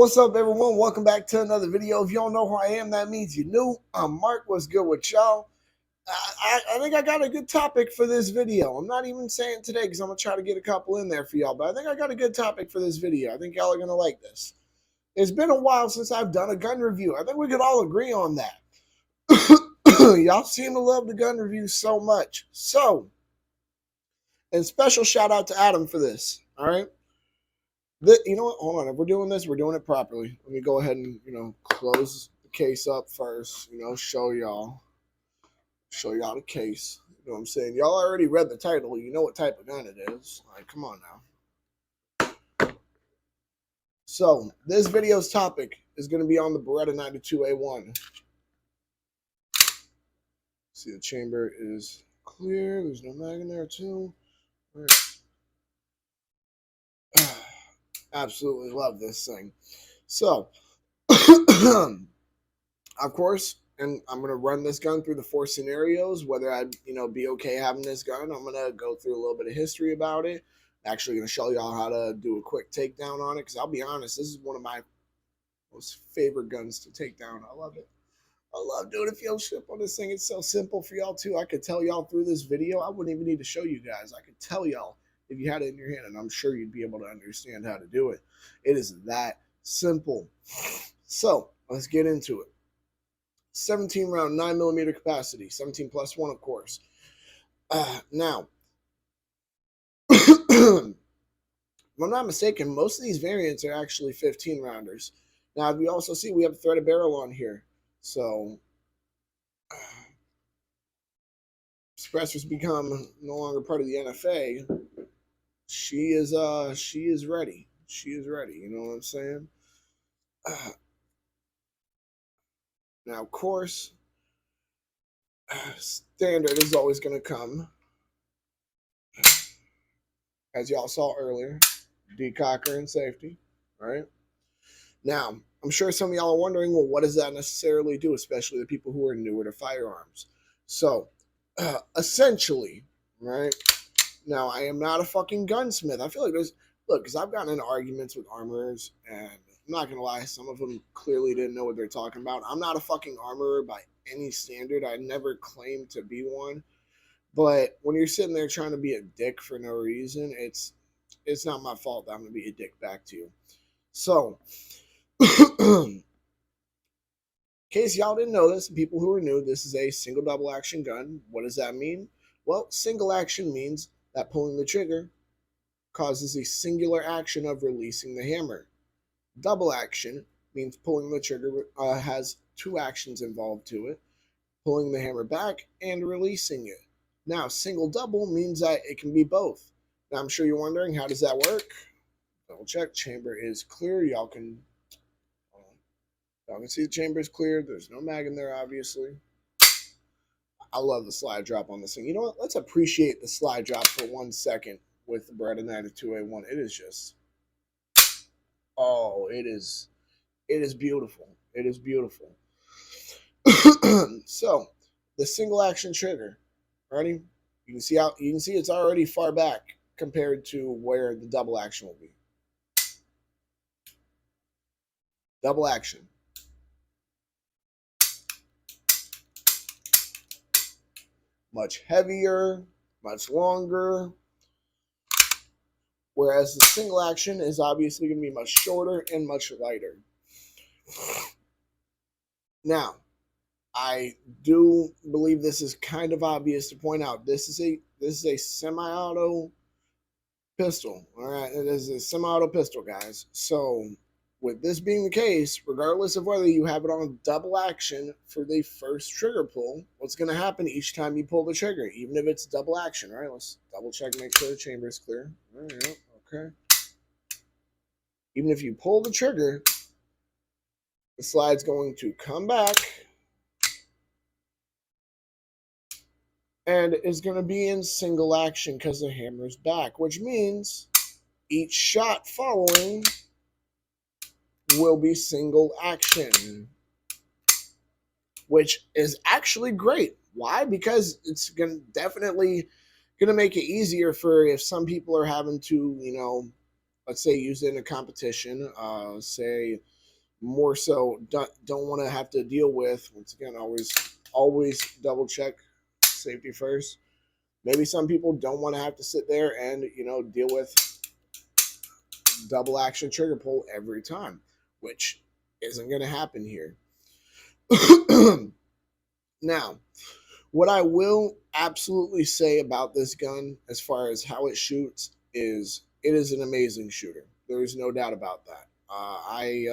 What's up, everyone? Welcome back to another video. If you don't know who I am, that means you're new. I'm Mark. What's good with y'all? I think I got a good topic for this video. I'm not even saying today because I'm going to try to get a couple in there for y'all, but I think I got a good topic for this video. I think y'all are going to like this. It's been a while since I've done a gun review. I think we could all agree on that. Y'all seem to love the gun review so much. So, and special shout out to Adam for this, all right? You know what? Hold on. If we're doing this, we're doing it properly. Let me go ahead and, close the case up first. Show y'all the case. You know what I'm saying? Y'all already read the title. You know what type of gun it is. All right, come on now. So, this video's topic is going to be on the Beretta 92A1. See, the chamber is clear. There's no mag in there, too. All right. Absolutely love this thing. So, of course, and I'm going to run this gun through the 4 scenarios, whether I'd, be okay having this gun. I'm going to go through a little bit of history about it. I'm actually going to show y'all how to do a quick takedown on it, because I'll be honest, this is one of my most favorite guns to take down. I love it. I love doing a field strip on this thing. It's so simple for y'all, too. I could tell y'all through this video. I wouldn't even need to show you guys. I could tell y'all if you had it in your hand, and I'm sure you'd be able to understand how to do it. It is that simple. So, let's get into it. 17 round, 9mm capacity, 17 plus 1, of course. Now, if I'm not mistaken, most of these variants are actually 15 rounders. Now, we also see we have a threaded barrel on here. So, suppressors become no longer part of the NFA. She is ready. She is ready. You know what I'm saying? Now, of course, standard is always going to come, as y'all saw earlier, decocker and safety, right? Now, I'm sure some of y'all are wondering, well, what does that necessarily do, especially the people who are newer to firearms? So, essentially, right? Now, I am not a fucking gunsmith. I feel like look, because I've gotten in arguments with armorers, and I'm not going to lie, some of them clearly didn't know what they're talking about. I'm not a fucking armorer by any standard. I never claimed to be one. But when you're sitting there trying to be a dick for no reason, it's not my fault that I'm going to be a dick back to you. So, in case y'all didn't know this, people who are new, this is a single double action gun. What does that mean? Well, single action means that pulling the trigger causes a singular action of releasing the hammer. Double action means pulling the trigger has 2 actions involved to it, pulling the hammer back and releasing it. Now, single double means that it can be both. Now, I'm sure you're wondering, how does that work? Double check. Chamber is clear. Y'all can see the chamber is clear. There's no mag in there, obviously. I love the slide drop on this thing. You know what? Let's appreciate the slide drop for 1 second with the Beretta 92A1. It is just, oh, it is beautiful. It is beautiful. So, the single action trigger, ready? You can see it's already far back compared to where the double action will be. Double action. Much heavier, much longer. Whereas the single action is obviously going to be much shorter and much lighter. Now, I do believe this is kind of obvious to point out. This is a semi-auto pistol. All right, it is a semi-auto pistol, guys. So, with this being the case, regardless of whether you have it on double action for the first trigger pull, what's going to happen each time you pull the trigger, even if it's double action, right? Let's double check, make sure the chamber is clear. All right, okay. Even if you pull the trigger, the slide's going to come back and is going to be in single action because the hammer's back, which means each shot following will be single action, which is actually great. Why? Because it's definitely going to make it easier for if some people are having to, let's say use it in a competition, say more so don't want to have to deal with, once again, always double check safety first. Maybe some people don't want to have to sit there and deal with double action trigger pull every time, which isn't going to happen here. Now, what I will absolutely say about this gun, as far as how it shoots, is it is an amazing shooter. There is no doubt about that. I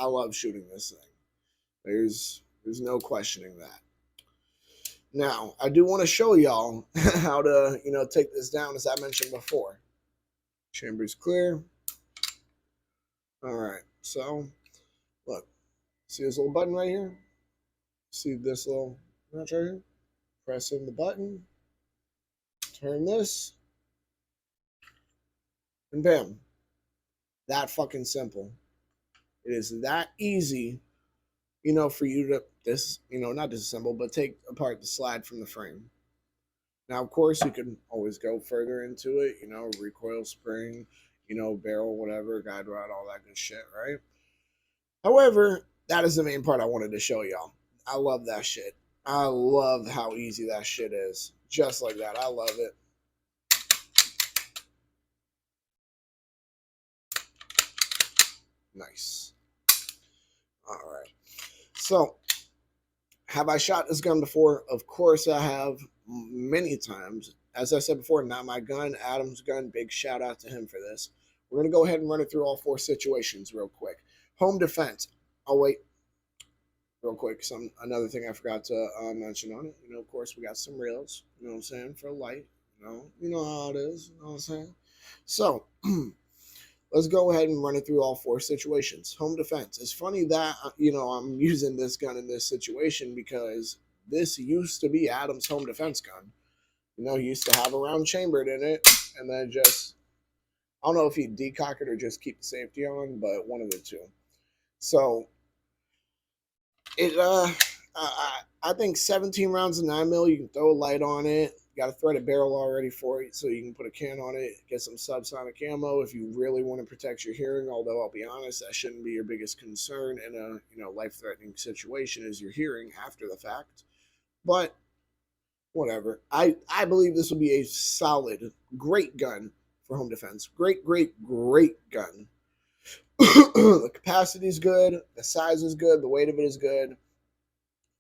love shooting this thing. There's no questioning that. Now, I do want to show y'all how to take this down, as I mentioned before. Chamber's clear. All right, so look, see this little button right here? See this little notch right here? Press in the button, turn this, and bam. That fucking simple. It is that easy, for you to not disassemble, but take apart the slide from the frame. Now, of course, you can always go further into it, recoil spring, barrel, whatever, guide rod, all that good shit, right? However, that is the main part I wanted to show y'all. I love that shit. I love how easy that shit is. Just like that. I love it. Nice. All right. So, have I shot this gun before? Of course I have, many times. As I said before, not my gun, Adam's gun. Big shout out to him for this. We're going to go ahead and run it through all 4 situations real quick. Home defense. Oh, wait. Real quick, another thing I forgot to mention on it. Of course, we got some rails. You know what I'm saying? For light. You know how it is. You know what I'm saying? So, let's go ahead and run it through all 4 situations. Home defense. It's funny that, I'm using this gun in this situation because this used to be Adam's home defense gun. He used to have a round chambered in it, and then just, I don't know if he'd decock it or just keep the safety on, but one of the two. So, I think 17 rounds of 9mm, you can throw a light on it. You got a threaded barrel already for it, so you can put a can on it, get some subsonic ammo if you really want to protect your hearing. Although I'll be honest, that shouldn't be your biggest concern in a life-threatening situation, is your hearing after the fact. But whatever. I believe this will be a solid, great gun for home defense. Great gun. The capacity is good. The size is good. The weight of it is good.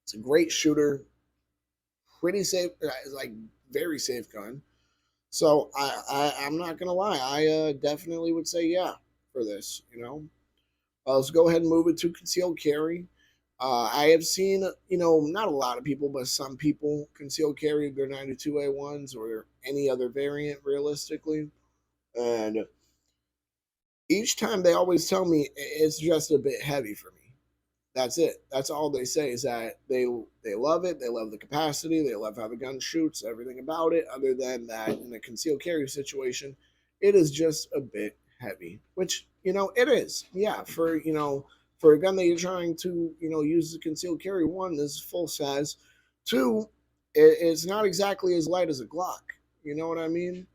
It's a great shooter. Pretty safe. Like very safe gun. So I'm not gonna lie. I definitely would say yeah for this. Let's go ahead and move it to concealed carry. I have seen, not a lot of people, but some people concealed carry their 92A1s or any other variant realistically. And each time they always tell me it's just a bit heavy for me. That's it. That's all they say, is that they love it. They love the capacity. They love how the gun shoots, everything about it. Other than that, in a concealed carry situation, it is just a bit heavy, which, it is. Yeah, for a gun that you're trying to, use the concealed carry, one, is full size. Two, it's not exactly as light as a Glock. You know what I mean?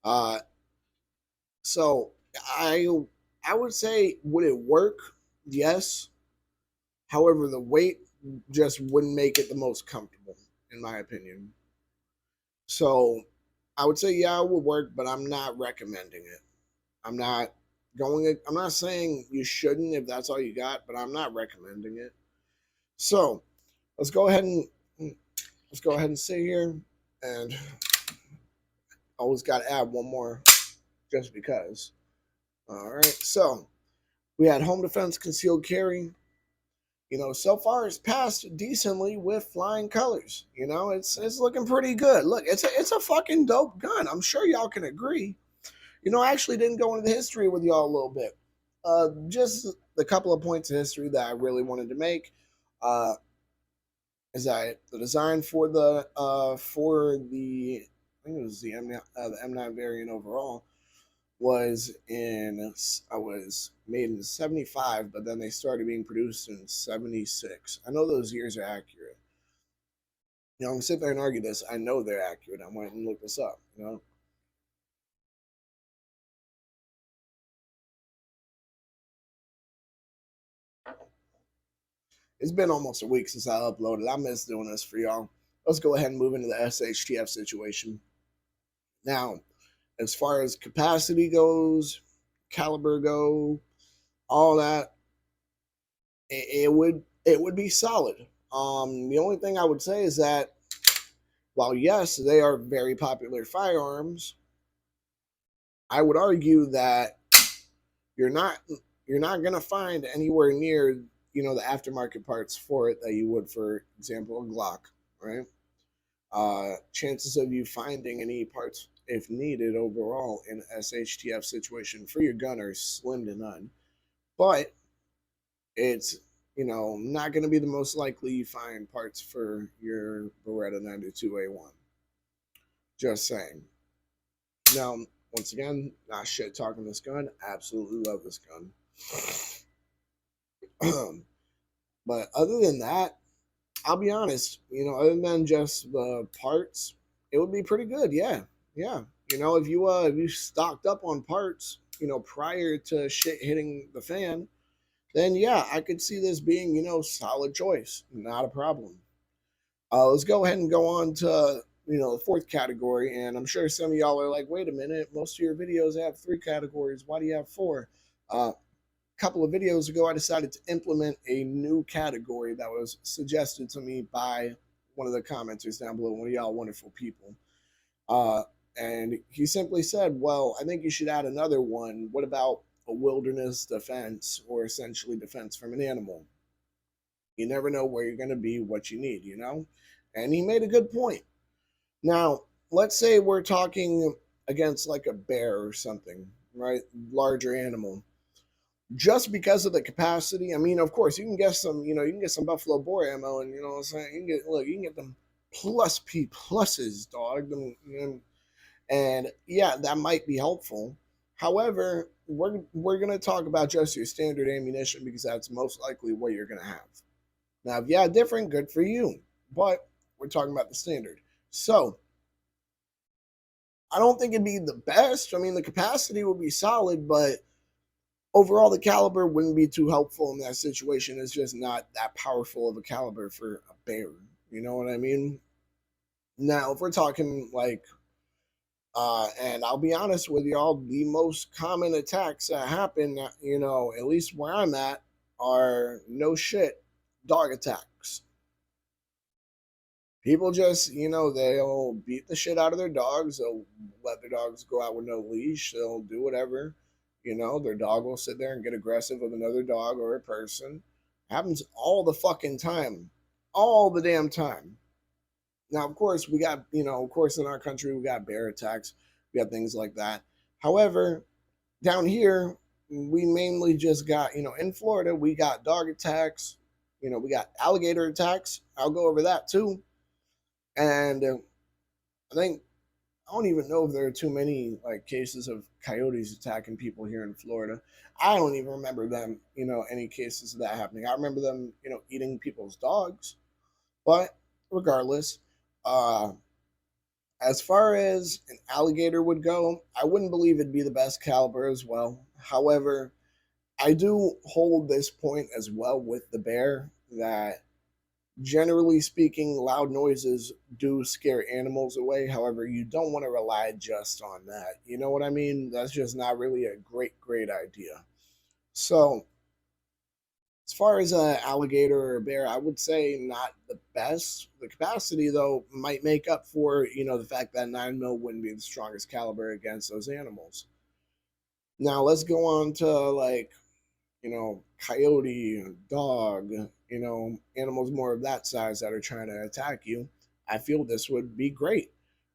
Uh, so I I would say, would it work? Yes. However, the weight just wouldn't make it the most comfortable, in my opinion. So I would say, yeah, it would work, but I'm not recommending it. I'm not I'm not saying you shouldn't if that's all you got, but I'm not recommending it. So let's go ahead and sit here, and always got to add one more just because. All right. So we had home defense, concealed carry. So far it's passed decently with flying colors. It's looking pretty good. Look, it's a fucking dope gun. I'm sure y'all can agree. I actually didn't go into the history with y'all a little bit. Just the couple of points of history that I really wanted to make. Is that the design for the I think it was the M9 variant overall was made in 75, but then they started being produced in 76. I know those years are accurate. I'm gonna sit there and argue this. I know they're accurate. I went and looked this up. It's been almost a week since I uploaded. I miss doing this for y'all. Let's go ahead and move into the SHTF situation. Now, as far as capacity goes, caliber go, all that, it would be solid. The only thing I would say is that while yes, they are very popular firearms, I would argue that you're not you're not gonna find anywhere near the aftermarket parts for it that you would, for example, a Glock, right? Chances of you finding any parts, if needed, overall in SHTF situation for your gun are slim to none. But it's not going to be the most likely you find parts for your Beretta 92A1. Just saying. Now, once again, not shit talking this gun. Absolutely love this gun. But other than that, I'll be honest. Other than just the parts, it would be pretty good. Yeah, yeah. If you stocked up on parts, prior to shit hitting the fan, then yeah, I could see this being, solid choice. Not a problem. Let's go ahead and go on to, the fourth category. And I'm sure some of y'all are like, wait a minute, most of your videos have three categories. Why do you have four? A couple of videos ago, I decided to implement a new category that was suggested to me by one of the commenters down below, one of y'all wonderful people. And he simply said, well, I think you should add another one. What about a wilderness defense, or essentially defense from an animal? You never know where you're going to be, what you need, And he made a good point. Now, let's say we're talking against like a bear or something, right? Larger animal. Just because of the capacity, I mean, of course, you can get some, you can get some buffalo boar ammo, and what I'm saying, you can get them plus P pluses, dog. And yeah, that might be helpful. However, we're gonna talk about just your standard ammunition because that's most likely what you're gonna have. Now, if you have different, good for you. But we're talking about the standard. So I don't think it'd be the best. I mean, the capacity would be solid, but overall, the caliber wouldn't be too helpful in that situation. It's just not that powerful of a caliber for a bear. You know what I mean? Now, if we're talking like, and I'll be honest with y'all, the most common attacks that happen, at least where I'm at, are no shit dog attacks. People just, they'll beat the shit out of their dogs. They'll let their dogs go out with no leash. They'll do whatever. Their dog will sit there and get aggressive with another dog or a person. Happens all the fucking time. All the damn time. Now, of course, we got, of course, in our country, we got bear attacks. We got things like that. However, down here, we mainly just got, in Florida, we got dog attacks. We got alligator attacks. I'll go over that too. And I think I don't even know if there are too many like cases of coyotes attacking people here in Florida. I don't even remember them, any cases of that happening. I remember them, eating people's dogs. But regardless, as far as an alligator would go, I wouldn't believe it'd be the best caliber as well. However, I do hold this point as well with the bear that generally speaking, loud noises do scare animals away. However, you don't want to rely just on that. You know what I mean? That's just not really a great idea. So, as far as an alligator or a bear, I would say not the best. The capacity, though, might make up for, the fact that 9mm wouldn't be the strongest caliber against those animals. Now, let's go on to, like, coyote, dog, animals more of that size that are trying to attack you, I feel this would be great.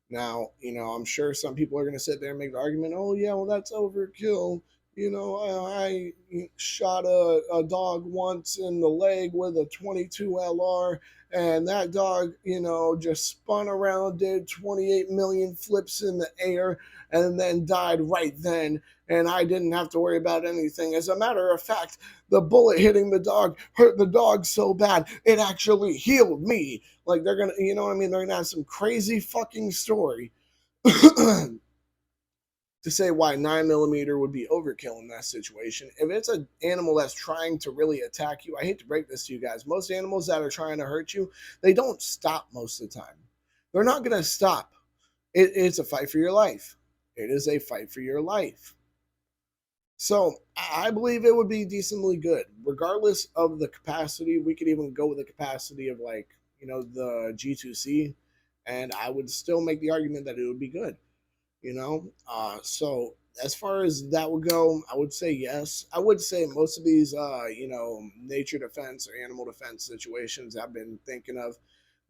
Now, I'm sure some people are going to sit there and make the argument, oh, yeah, well, that's overkill. I shot a dog once in the leg with a 22 LR, and that dog, just spun around, did 28 million flips in the air, and then died right then. And I didn't have to worry about anything. As a matter of fact, the bullet hitting the dog hurt the dog so bad, it actually healed me. Like, they're going to, you know what I mean? They're going to have some crazy fucking story. to say why 9mm would be overkill in that situation. If it's an animal that's trying to really attack you, I hate to break this to you guys. Most animals that are trying to hurt you, they don't stop most of the time. They're not going to stop. It's a fight for your life. It is a fight for your life. So I believe it would be decently good, regardless of the capacity. We could even go with the capacity of like the G2C, and I would still make the argument that it would be good. So as far as that would go, I would say yes. I would say most of these nature defense or animal defense situations I've been thinking of,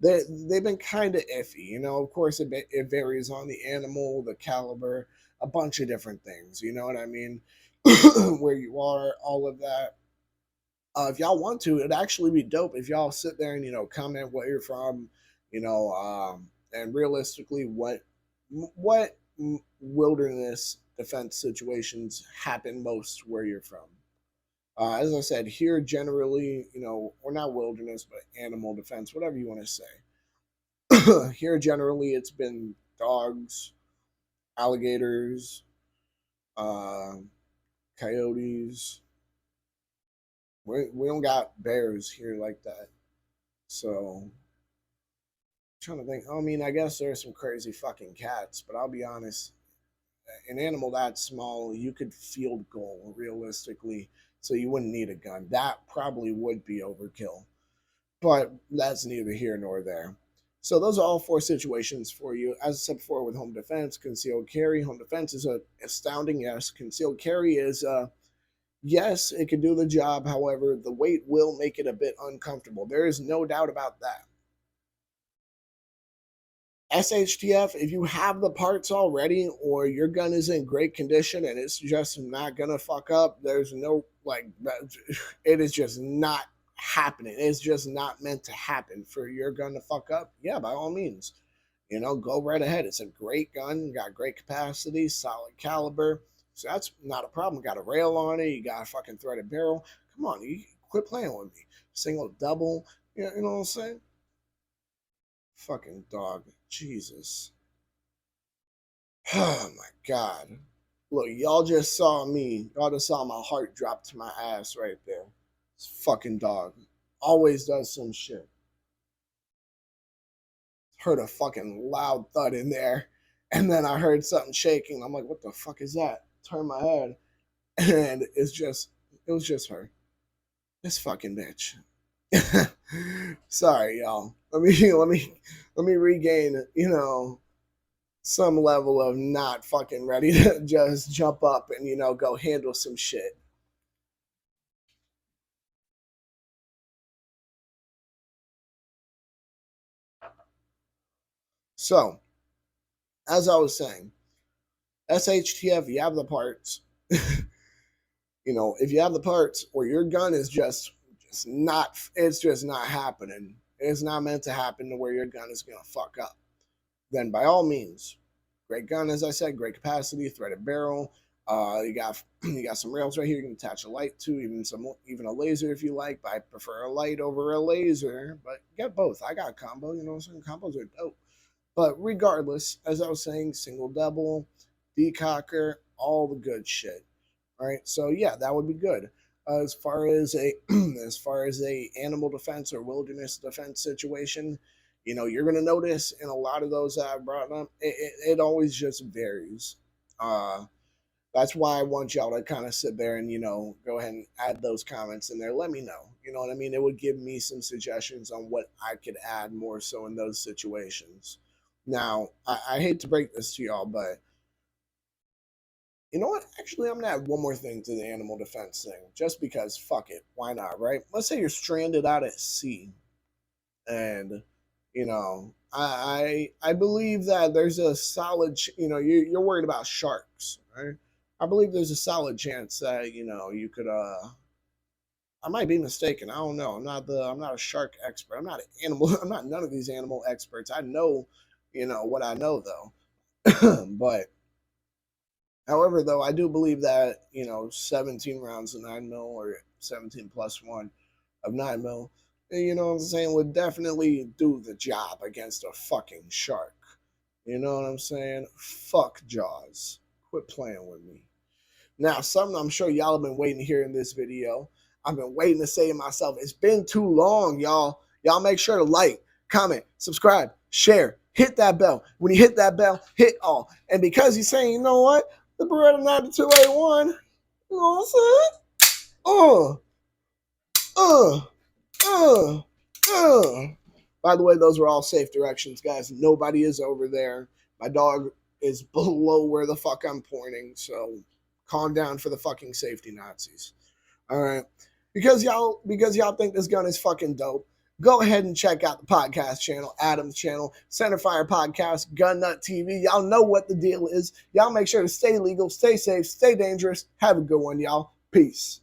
they've been kind of iffy. Of course it varies on the animal, the caliber, a bunch of different things. You know what I mean? Where you are, all of that. If y'all want to, it'd actually be dope if y'all sit there and comment where you're from, and realistically what wilderness defense situations happen most where you're from. As I said, here generally, we're not wilderness, but animal defense, whatever you want to say. Here generally, it's been dogs, alligators, uh, coyotes. We don't got bears here like that. So, I'm trying to think. I mean, I guess there's some crazy fucking cats, but I'll be honest, an animal that small, you could field goal realistically, so you wouldn't need a gun. That probably would be overkill, but that's neither here nor there. So those are all four situations for you. As I said before, with home defense, concealed carry. Home defense is a astounding yes. Concealed carry is yes, it can do the job. However, the weight will make it a bit uncomfortable. There is no doubt about that. SHTF, if you have the parts already or your gun is in great condition and it's just not gonna fuck up, there's no it is just not happening. It's just not meant to happen for your gun to fuck up. Yeah, by all means, go right ahead. It's a great gun, got great capacity, solid caliber. So that's not a problem. Got a rail on it, you got a fucking threaded barrel. Come on, you quit playing with me. Single, double, you know what I'm saying? Fucking dog. Jesus. Oh my god. Look, y'all just saw me. Y'all just saw my heart drop to my ass right there. This fucking dog. Always does some shit. Heard a fucking loud thud in there. And then I heard something shaking. I'm like, what the fuck is that? Turn my head. And it was just her. This fucking bitch. Sorry, y'all. Let me regain, some level of not fucking ready to just jump up and go handle some shit. So, as I was saying, SHTF, you have the parts. If you have the parts or your gun is just not, it's just not happening. It's not meant to happen to where your gun is gonna fuck up. Then by all means, great gun, as I said, great capacity, threaded barrel. You got you got some rails right here. You can attach a light to, even a laser if you like. But I prefer a light over a laser. But get both. I got a combo. You know what I'm saying? Combos are dope. But regardless, as I was saying, single, double, decocker, all the good shit. All right. So yeah, that would be good. As far as a as far as a animal defense or wilderness defense situation, you're gonna notice in a lot of those that I brought up, it always just varies. Uh, that's why I want y'all to kind of sit there and go ahead and add those comments in there. Let me know. You know what I mean? It would give me some suggestions on what I could add more so in those situations. Now, I hate to break this to y'all, but you know what? Actually, I'm gonna add one more thing to the animal defense thing, just because. Fuck it, why not? Right? Let's say you're stranded out at sea, and I believe that there's a solid. You're worried about sharks, right? I believe there's a solid chance that you could. I might be mistaken. I don't know. I'm not a shark expert. I'm not an animal. I'm not none of these animal experts. I know, what I know though. But however, though, I do believe that 17 rounds of 9 mil or 17 plus one of 9 mil, you know what I'm saying, would definitely do the job against a fucking shark. You know what I'm saying? Fuck Jaws. Quit playing with me. Now, something I'm sure y'all have been waiting to hear in this video. I've been waiting to say to myself, it's been too long, y'all. Y'all make sure to like, comment, subscribe, share, hit that bell. When you hit that bell, hit all. And because you're saying, you know what? The Beretta 9281, you know what I'm saying? By the way, those were all safe directions, guys. Nobody is over there. My dog is below where the fuck I'm pointing, so calm down for the fucking safety Nazis. All right. Because y'all think this gun is fucking dope, go ahead and check out the podcast channel, Adam's channel, Centerfire Podcast, Gun Nut TV. Y'all know what the deal is. Y'all make sure to stay legal, stay safe, stay dangerous. Have a good one, y'all. Peace.